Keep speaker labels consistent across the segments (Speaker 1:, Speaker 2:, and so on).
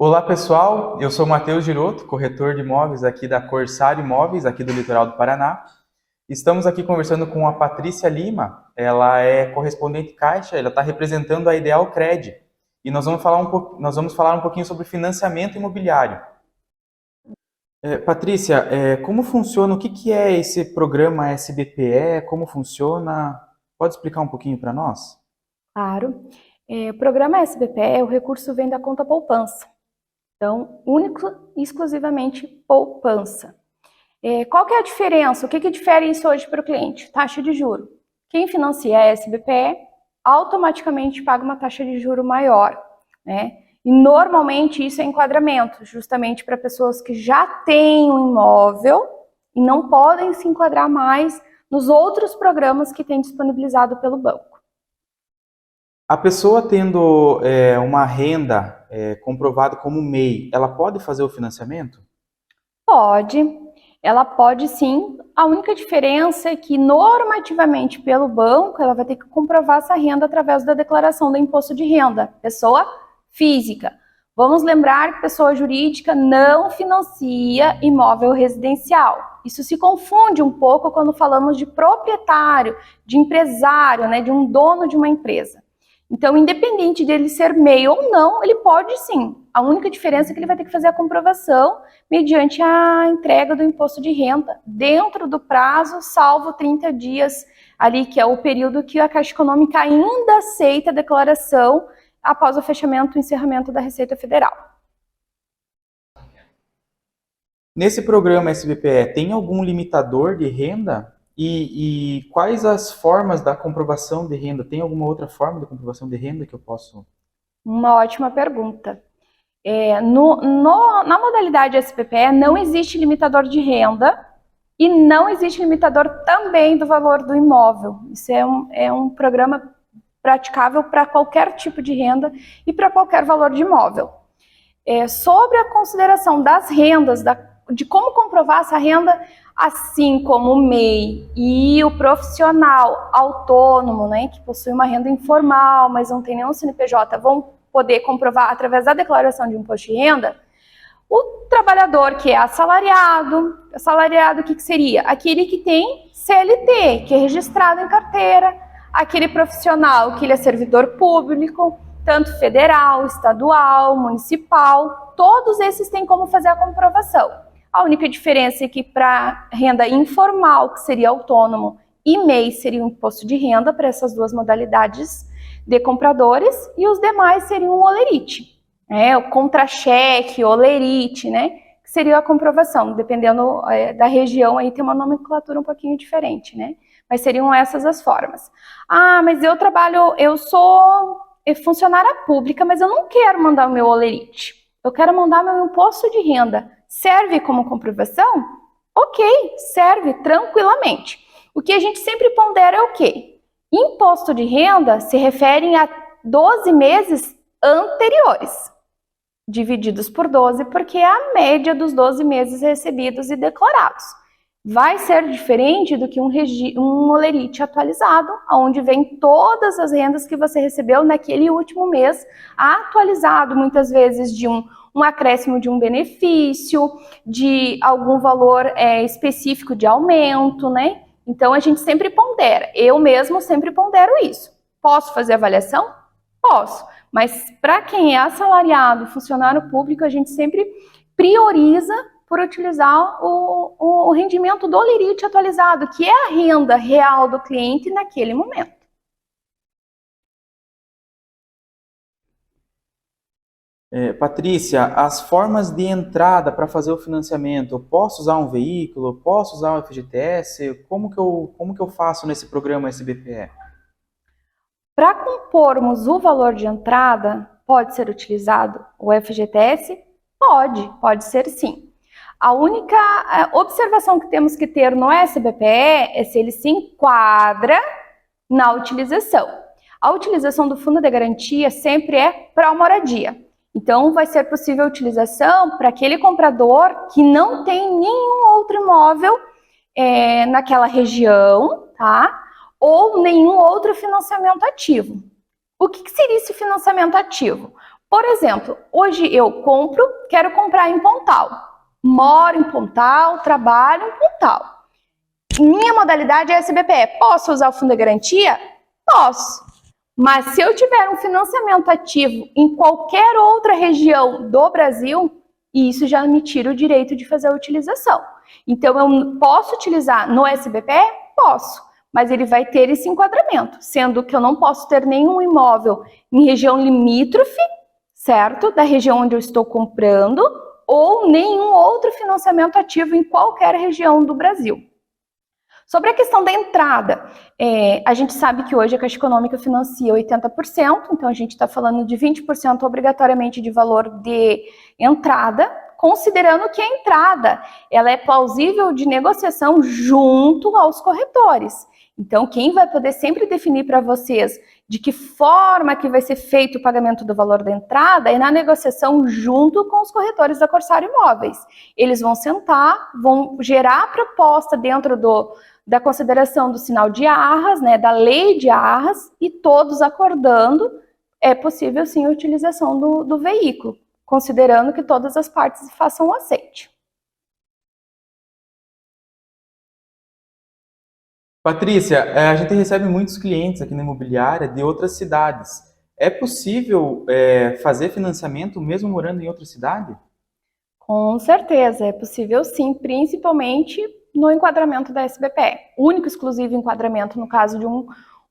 Speaker 1: Olá pessoal, eu sou Matheus Giroto, corretor de imóveis aqui da Corsário Imóveis, aqui do litoral do Paraná. Estamos aqui conversando com a Patrícia Lima, ela é correspondente Caixa, ela está representando a Ideal Cred. E nós vamos falar um pouquinho sobre financiamento imobiliário. Patrícia, como funciona, o que é esse programa SBPE, como funciona? Pode explicar um pouquinho para nós?
Speaker 2: Claro. O programa SBPE, o recurso vem da conta poupança. Então, único e exclusivamente poupança. Qual que é a diferença? O que difere isso hoje para o cliente? Taxa de juro. Quem financia a SBPE automaticamente paga uma taxa de juro maior, né? E normalmente isso é enquadramento, justamente para pessoas que já têm um imóvel e não podem se enquadrar mais nos outros programas que tem disponibilizado pelo banco.
Speaker 1: A pessoa tendo uma renda comprovada como MEI, ela pode fazer o financiamento?
Speaker 2: Pode, ela pode sim. A única diferença é que normativamente pelo banco ela vai ter que comprovar essa renda através da declaração do imposto de renda, pessoa física. Vamos lembrar que pessoa jurídica não financia imóvel residencial. Isso se confunde um pouco quando falamos de proprietário, de empresário, né, de um dono de uma empresa. Então, independente dele ser MEI ou não, ele pode sim. A única diferença é que ele vai ter que fazer a comprovação mediante a entrega do imposto de renda dentro do prazo, salvo 30 dias ali, que é o período que a Caixa Econômica ainda aceita a declaração após o fechamento e encerramento da Receita Federal.
Speaker 1: Nesse programa SBPE, tem algum limitador de renda? E quais as formas da comprovação de renda? Tem alguma outra forma de comprovação de renda que eu posso?
Speaker 2: Uma ótima pergunta. Na modalidade SBPE não existe limitador de renda e não existe limitador também do valor do imóvel. Isso é um programa praticável para qualquer tipo de renda e para qualquer valor de imóvel. Sobre a consideração das rendas, de como comprovar essa renda, assim como o MEI e o profissional autônomo, né, que possui uma renda informal, mas não tem nenhum CNPJ, vão poder comprovar através da declaração de imposto de renda. O trabalhador que é assalariado o que seria? Aquele que tem CLT, que é registrado em carteira, aquele profissional que ele é servidor público, tanto federal, estadual, municipal, todos esses têm como fazer a comprovação. A única diferença é que para renda informal, que seria autônomo, e MEI seria um imposto de renda para essas duas modalidades de compradores, e os demais seriam o olerite, o contra-cheque, olerite, né? Que seria a comprovação, dependendo da região, aí tem uma nomenclatura um pouquinho diferente, né? Mas seriam essas as formas. Ah, mas eu sou funcionária pública, mas eu não quero mandar o meu olerite. Eu quero mandar meu imposto de renda. Serve como comprovação? Ok, serve tranquilamente. O que a gente sempre pondera é o quê? Imposto de renda se refere a 12 meses anteriores, divididos por 12, porque é a média dos 12 meses recebidos e declarados. Vai ser diferente do que um olerite atualizado, onde vem todas as rendas que você recebeu naquele último mês, atualizado muitas vezes de um acréscimo de um benefício, de algum valor específico de aumento, né? Então a gente sempre pondera, eu mesmo sempre pondero isso. Posso fazer avaliação? Posso, mas para quem é assalariado, funcionário público, a gente sempre prioriza por utilizar o rendimento do olerite atualizado, que é a renda real do cliente naquele momento.
Speaker 1: Patrícia, as formas de entrada para fazer o financiamento, eu posso usar um veículo, eu posso usar o FGTS? Como que eu faço nesse programa SBPE?
Speaker 2: Para compormos o valor de entrada, pode ser utilizado o FGTS? Pode ser sim. A única observação que temos que ter no SBPE é se ele se enquadra na utilização. A utilização do fundo de garantia sempre é para a moradia. Então, vai ser possível a utilização para aquele comprador que não tem nenhum outro imóvel naquela região, tá? Ou nenhum outro financiamento ativo. O que seria esse financiamento ativo? Por exemplo, hoje eu quero comprar em Pontal. Moro em Pontal, trabalho em Pontal. Minha modalidade é SBPE. Posso usar o fundo de garantia? Posso. Mas se eu tiver um financiamento ativo em qualquer outra região do Brasil, isso já me tira o direito de fazer a utilização. Então, eu posso utilizar no SBPE? Posso. Mas ele vai ter esse enquadramento, sendo que eu não posso ter nenhum imóvel em região limítrofe, certo? Da região onde eu estou comprando, ou nenhum outro financiamento ativo em qualquer região do Brasil. Sobre a questão da entrada, a gente sabe que hoje a Caixa Econômica financia 80%, então a gente está falando de 20% obrigatoriamente de valor de entrada, considerando que a entrada ela é plausível de negociação junto aos corretores. Então, quem vai poder sempre definir para vocês de que forma que vai ser feito o pagamento do valor da entrada é na negociação junto com os corretores da Corsário Imóveis. Eles vão sentar, vão gerar a proposta dentro da consideração do sinal de arras, né, da lei de arras, e todos acordando, é possível sim a utilização do veículo, considerando que todas as partes façam o aceite.
Speaker 1: Patrícia, a gente recebe muitos clientes aqui na imobiliária de outras cidades. É possível fazer financiamento mesmo morando em outra cidade?
Speaker 2: Com certeza, é possível sim, principalmente no enquadramento da SBPE. Único e exclusivo enquadramento no caso de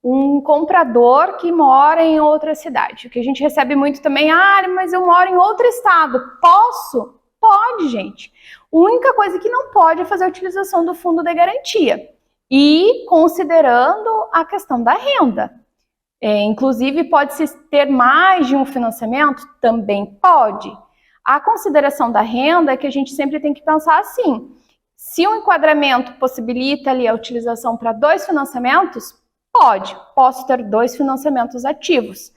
Speaker 2: um comprador que mora em outra cidade. O que a gente recebe muito também, mas eu moro em outro estado, posso? Pode, gente. A única coisa que não pode é fazer a utilização do fundo de garantia. E considerando a questão da renda. Inclusive, pode-se ter mais de um financiamento? Também pode. A consideração da renda é que a gente sempre tem que pensar assim, se o enquadramento possibilita ali a utilização para 2 financiamentos, posso ter 2 financiamentos ativos.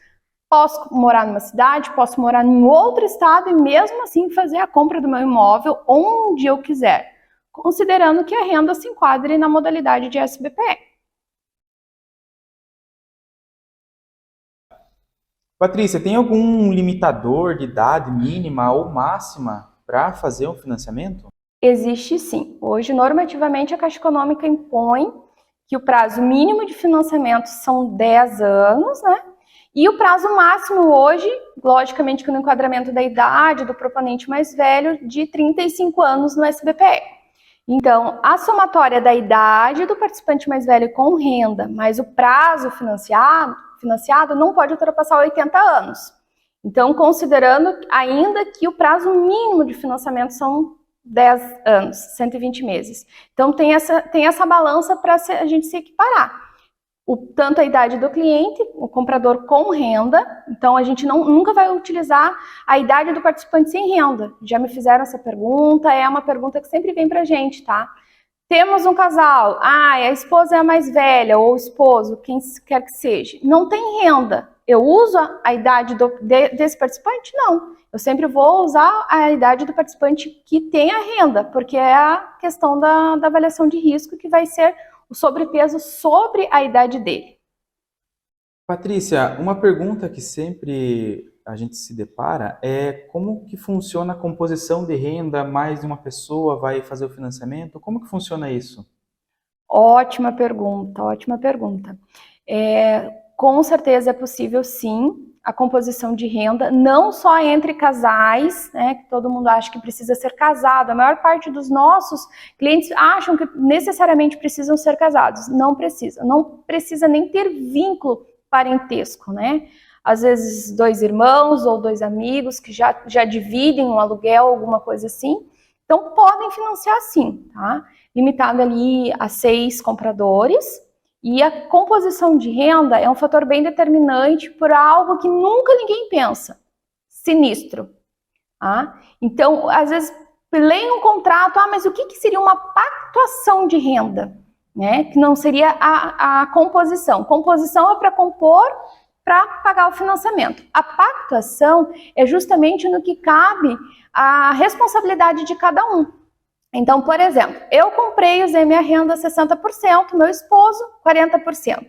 Speaker 2: Posso morar numa cidade, posso morar em outro estado e mesmo assim fazer a compra do meu imóvel onde eu quiser, considerando que a renda se enquadre na modalidade de SBPE.
Speaker 1: Patrícia, tem algum limitador de idade mínima ou máxima para fazer um financiamento?
Speaker 2: Existe sim. Hoje, normativamente, a Caixa Econômica impõe que o prazo mínimo de financiamento são 10 anos, né? E o prazo máximo hoje, logicamente que no enquadramento da idade do proponente mais velho, de 35 anos no SBPE. Então, a somatória da idade do participante mais velho com renda, mais o prazo financiado não pode ultrapassar 80 anos. Então, considerando ainda que o prazo mínimo de financiamento são 10 anos, 120 meses. Então, tem essa balança para a gente se equiparar. Tanto a idade do cliente, o comprador com renda, então a gente nunca vai utilizar a idade do participante sem renda. Já me fizeram essa pergunta, é uma pergunta que sempre vem pra gente, tá? Temos um casal, a esposa é a mais velha, ou o esposo, quem quer que seja, não tem renda. Eu uso a idade desse participante? Não. Eu sempre vou usar a idade do participante que tem a renda, porque é a questão da avaliação de risco que vai ser o sobrepeso sobre a idade dele.
Speaker 1: Patrícia, uma pergunta que sempre a gente se depara é como que funciona a composição de renda, mais de uma pessoa vai fazer o financiamento? Como que funciona isso?
Speaker 2: Ótima pergunta, ótima pergunta. Com certeza é possível sim a composição de renda, não só entre casais, né, que todo mundo acha que precisa ser casado. A maior parte dos nossos clientes acham que necessariamente precisam ser casados. Não precisa nem ter vínculo parentesco, né? Às vezes 2 irmãos ou 2 amigos que já dividem um aluguel, alguma coisa assim. Então podem financiar sim, tá? Limitado ali a 6 compradores. E a composição de renda é um fator bem determinante por algo que nunca ninguém pensa: sinistro. Tá? Então, às vezes, leem um contrato, mas o que seria uma pactuação de renda? Né? Que não seria a composição. Composição é para compor, para pagar o financiamento. A pactuação é justamente no que cabe a responsabilidade de cada um. Então, por exemplo, eu comprei, usei minha renda 60%, meu esposo 40%.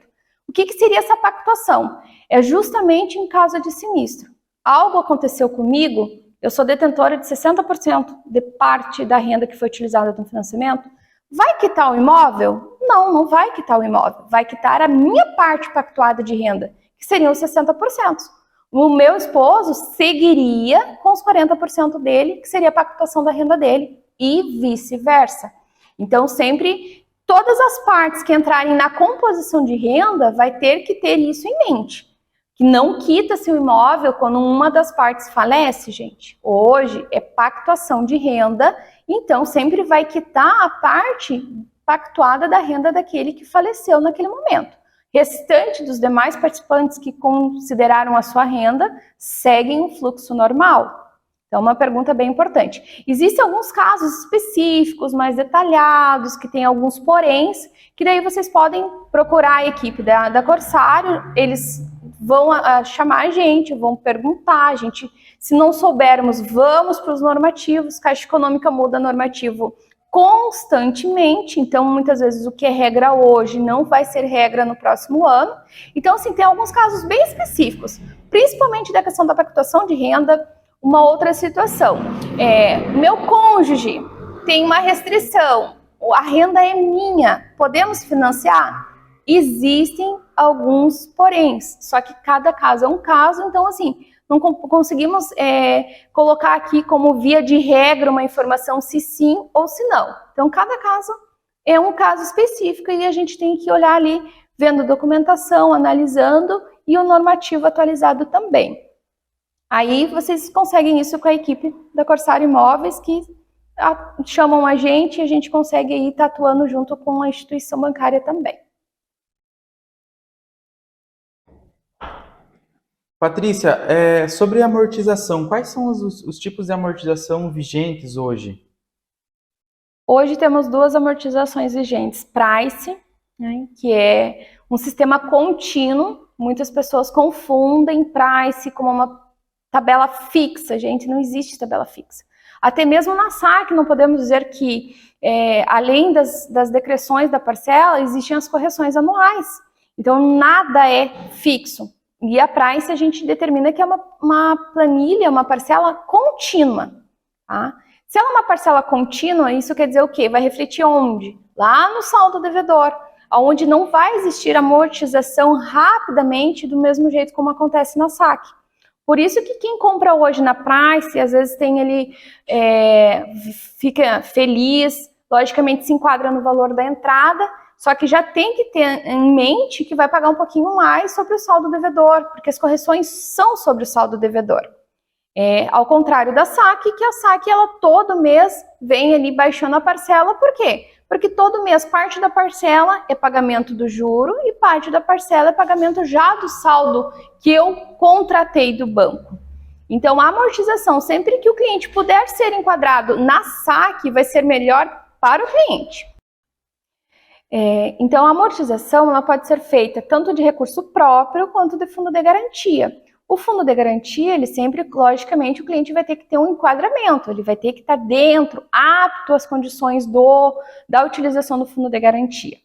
Speaker 2: O que seria essa pactuação? É justamente em caso de sinistro. algo aconteceu comigo, eu sou detentora de 60% de parte da renda que foi utilizada no financiamento, vai quitar o imóvel? Não, não vai quitar o imóvel. Vai quitar a minha parte pactuada de renda, que seriam os 60%. O meu esposo seguiria com os 40% dele, que seria a pactuação da renda dele, e vice-versa. Então, sempre, todas as partes que entrarem na composição de renda vai ter que ter isso em mente. Que não quita-se o imóvel quando uma das partes falece, gente. Hoje é pactuação de renda, então sempre vai quitar a parte pactuada da renda daquele que faleceu naquele momento. Restante dos demais participantes que consideraram a sua renda seguem o fluxo normal. Então, uma pergunta bem importante. Existem alguns casos específicos, mais detalhados, que tem alguns poréns, que daí vocês podem procurar a equipe da Corsário, eles vão chamar a gente, vão perguntar, a gente, se não soubermos, vamos para os normativos, Caixa Econômica muda normativo constantemente, então muitas vezes o que é regra hoje não vai ser regra no próximo ano. Então, assim, tem alguns casos bem específicos, principalmente da questão da pactuação de renda. Uma outra situação, meu cônjuge tem uma restrição, a renda é minha, podemos financiar? Existem alguns poréns, só que cada caso é um caso, então assim, não conseguimos colocar aqui como via de regra uma informação se sim ou se não. Então cada caso é um caso específico e a gente tem que olhar ali, vendo documentação, analisando e o normativo atualizado também. Aí vocês conseguem isso com a equipe da Corsário Imóveis, que chamam a gente e a gente consegue aí estar atuando junto com a instituição bancária também.
Speaker 1: Patrícia, sobre amortização, quais são os tipos de amortização vigentes hoje?
Speaker 2: Hoje temos duas amortizações vigentes. Price, né, que é um sistema contínuo. Muitas pessoas confundem Price como uma tabela fixa, gente, não existe tabela fixa. Até mesmo na SAC não podemos dizer que, além das decreções da parcela, existem as correções anuais. Então, nada é fixo. E a Price a gente determina que é uma planilha, uma parcela contínua. Tá? Se ela é uma parcela contínua, isso quer dizer o quê? Vai refletir onde? Lá no saldo devedor, onde não vai existir amortização rapidamente do mesmo jeito como acontece na SAC. Por isso que quem compra hoje na Price, às vezes fica feliz, logicamente se enquadra no valor da entrada, só que já tem que ter em mente que vai pagar um pouquinho mais sobre o saldo devedor, porque as correções são sobre o saldo devedor. Ao contrário da SAC, que a SAC ela todo mês vem ali baixando a parcela, por quê? Porque todo mês parte da parcela é pagamento do juro e parte da parcela é pagamento já do saldo que eu contratei do banco. Então, a amortização, sempre que o cliente puder ser enquadrado na SAC, vai ser melhor para o cliente. Então, a amortização ela pode ser feita tanto de recurso próprio quanto de fundo de garantia. O fundo de garantia, ele sempre, logicamente, o cliente vai ter que ter um enquadramento, ele vai ter que estar dentro, apto às condições da utilização do fundo de garantia.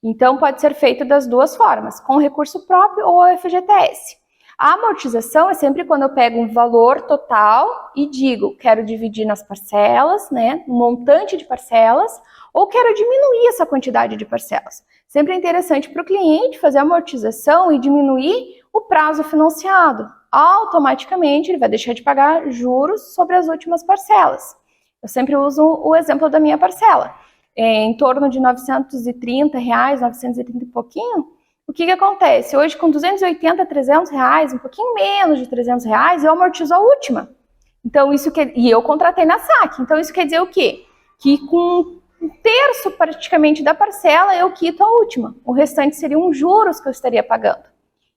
Speaker 2: Então, pode ser feito das duas formas, com recurso próprio ou FGTS. A amortização é sempre quando eu pego um valor total e digo, quero dividir nas parcelas, né, um montante de parcelas, ou quero diminuir essa quantidade de parcelas. Sempre é interessante para o cliente fazer a amortização e diminuir o prazo financiado. Automaticamente ele vai deixar de pagar juros sobre as últimas parcelas. Eu sempre uso o exemplo da minha parcela. Em torno de R$930, 930 e pouquinho, o que acontece? Hoje com 280, 300 reais, um pouquinho menos de 300 reais, eu amortizo a última. Então, e eu contratei na SAC. Então, isso quer dizer o quê? Que com um terço praticamente da parcela eu quito a última. O restante seriam juros que eu estaria pagando.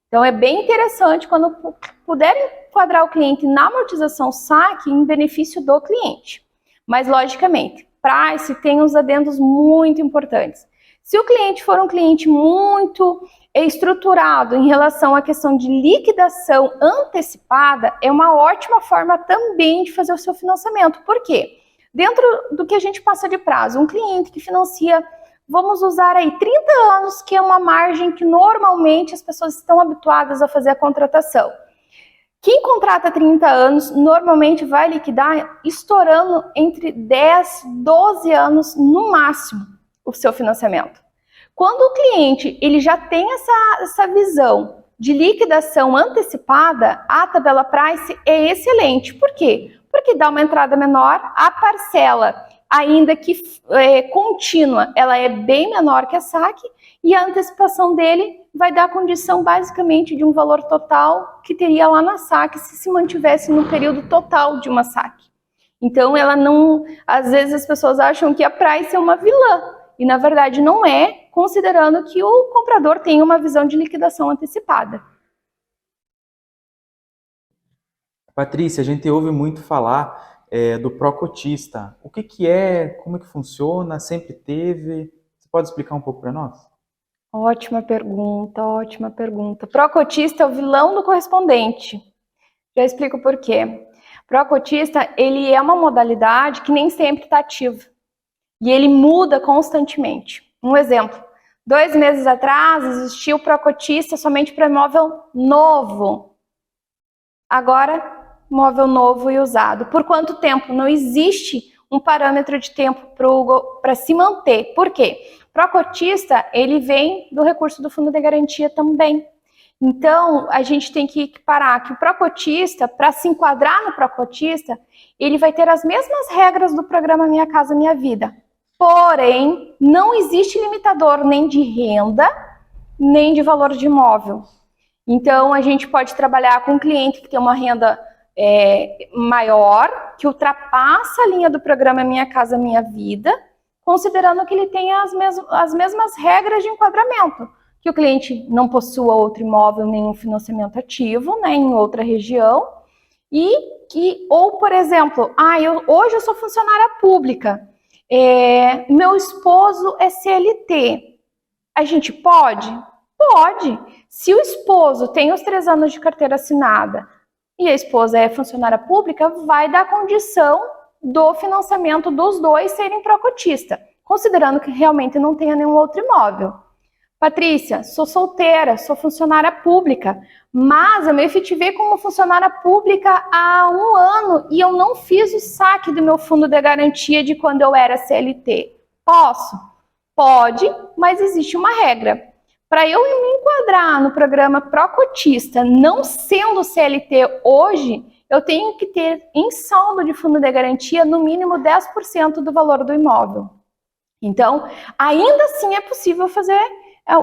Speaker 2: Então, é bem interessante quando puder enquadrar o cliente na amortização SAC em benefício do cliente. Mas, logicamente, Price tem uns adendos muito importantes. Se o cliente for um cliente muito estruturado em relação à questão de liquidação antecipada, é uma ótima forma também de fazer o seu financiamento. Por quê? Dentro do que a gente passa de prazo, um cliente que financia, vamos usar aí 30 anos, que é uma margem que normalmente as pessoas estão habituadas a fazer a contratação. Quem contrata 30 anos normalmente vai liquidar estourando entre 10, 12 anos no máximo o seu financiamento. Quando o cliente ele já tem essa visão de liquidação antecipada, a tabela Price é excelente. Por quê? Porque dá uma entrada menor, a parcela, ainda que contínua, ela é bem menor que a saque, e a antecipação dele vai dar a condição basicamente de um valor total que teria lá na saque se mantivesse no período total de uma saque. Então ela não, às vezes as pessoas acham que a Price é uma vilã, e na verdade não é, considerando que o comprador tem uma visão de liquidação antecipada.
Speaker 1: Patrícia, a gente ouve muito falar do pró-cotista. O que é, como é que funciona, sempre teve? Você pode explicar um pouco para nós?
Speaker 2: Ótima pergunta, ótima pergunta. Pró-cotista é o vilão do correspondente. Já explico por quê. Pró-cotista, ele é uma modalidade que nem sempre está ativa. E ele muda constantemente. Um exemplo, 2 meses atrás existia o pró-cotista somente para imóvel novo. Agora, imóvel novo e usado. Por quanto tempo? Não existe um parâmetro de tempo para se manter. Por quê? Pró-cotista, ele vem do recurso do fundo de garantia também. Então, a gente tem que parar que o pró-cotista, para se enquadrar no pró-cotista, ele vai ter as mesmas regras do programa Minha Casa Minha Vida. Porém, não existe limitador nem de renda, nem de valor de imóvel. Então, a gente pode trabalhar com um cliente que tem uma renda maior, que ultrapassa a linha do programa Minha Casa Minha Vida, considerando que ele tenha as mesmas regras de enquadramento, que o cliente não possua outro imóvel, nenhum financiamento ativo, né, em outra região, ou, por exemplo, hoje eu sou funcionária pública, meu esposo é CLT, a gente pode? Pode. Se o esposo tem os 3 anos de carteira assinada e a esposa é funcionária pública, vai dar condição do financiamento dos dois serem pró-cotista, considerando que realmente não tenha nenhum outro imóvel. Patrícia, sou solteira, sou funcionária pública, mas eu me efetivei como funcionária pública há 1 ano e eu não fiz o saque do meu fundo de garantia de quando eu era CLT. Posso? Pode, mas existe uma regra. Para eu me enquadrar no programa pró-cotista, não sendo CLT hoje, eu tenho que ter em saldo de fundo de garantia no mínimo 10% do valor do imóvel. Então, ainda assim é possível fazer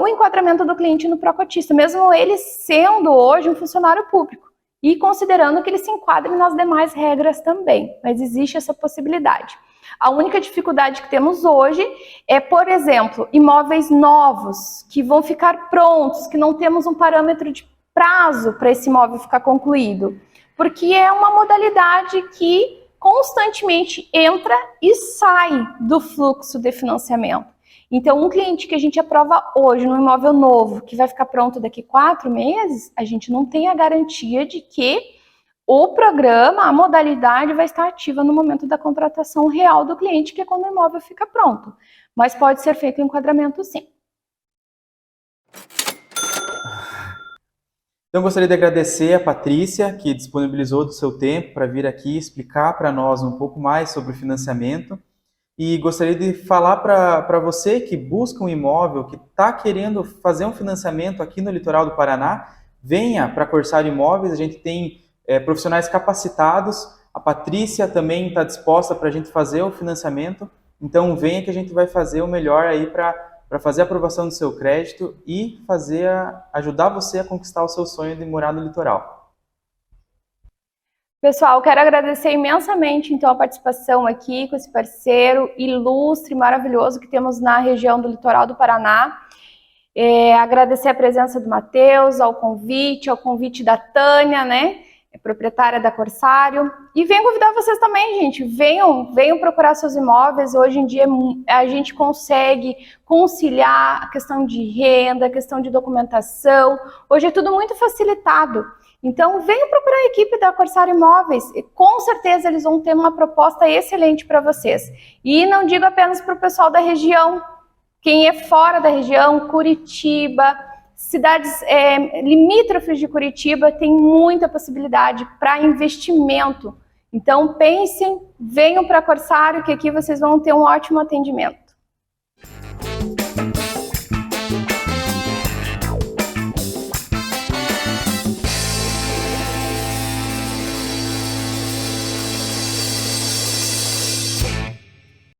Speaker 2: o enquadramento do cliente no pró-cotista, mesmo ele sendo hoje um funcionário público e considerando que ele se enquadre nas demais regras também, mas existe essa possibilidade. A única dificuldade que temos hoje é, por exemplo, imóveis novos que vão ficar prontos, que não temos um parâmetro de prazo para esse imóvel ficar concluído, porque é uma modalidade que constantemente entra e sai do fluxo de financiamento. Então, um cliente que a gente aprova hoje no imóvel novo, que vai ficar pronto daqui 4 meses, a gente não tem a garantia de que o programa, a modalidade vai estar ativa no momento da contratação real do cliente, que é quando o imóvel fica pronto. Mas pode ser feito o enquadramento sim.
Speaker 1: Então, gostaria de agradecer a Patrícia, que disponibilizou do seu tempo para vir aqui explicar para nós um pouco mais sobre o financiamento. E gostaria de falar para você que busca um imóvel, que está querendo fazer um financiamento aqui no litoral do Paraná, venha para a Corsário Imóveis. A gente tem profissionais capacitados, a Patrícia também está disposta para a gente fazer o financiamento, então venha que a gente vai fazer o melhor aí para fazer a aprovação do seu crédito e ajudar você a conquistar o seu sonho de morar no litoral.
Speaker 2: Pessoal, quero agradecer imensamente então a participação aqui com esse parceiro ilustre, maravilhoso que temos na região do litoral do Paraná. Agradecer a presença do Matheus, ao convite da Tânia, né? Proprietária da Corsário, e venho convidar vocês também, gente, venham procurar seus imóveis. Hoje em dia a gente consegue conciliar a questão de renda, a questão de documentação, hoje é tudo muito facilitado, então venham procurar a equipe da Corsário Imóveis, e com certeza eles vão ter uma proposta excelente para vocês. E não digo apenas para o pessoal da região, quem é fora da região, Curitiba, Cidades limítrofes de Curitiba tem muita possibilidade para investimento. Então pensem, venham para Corsário, que aqui vocês vão ter um ótimo atendimento.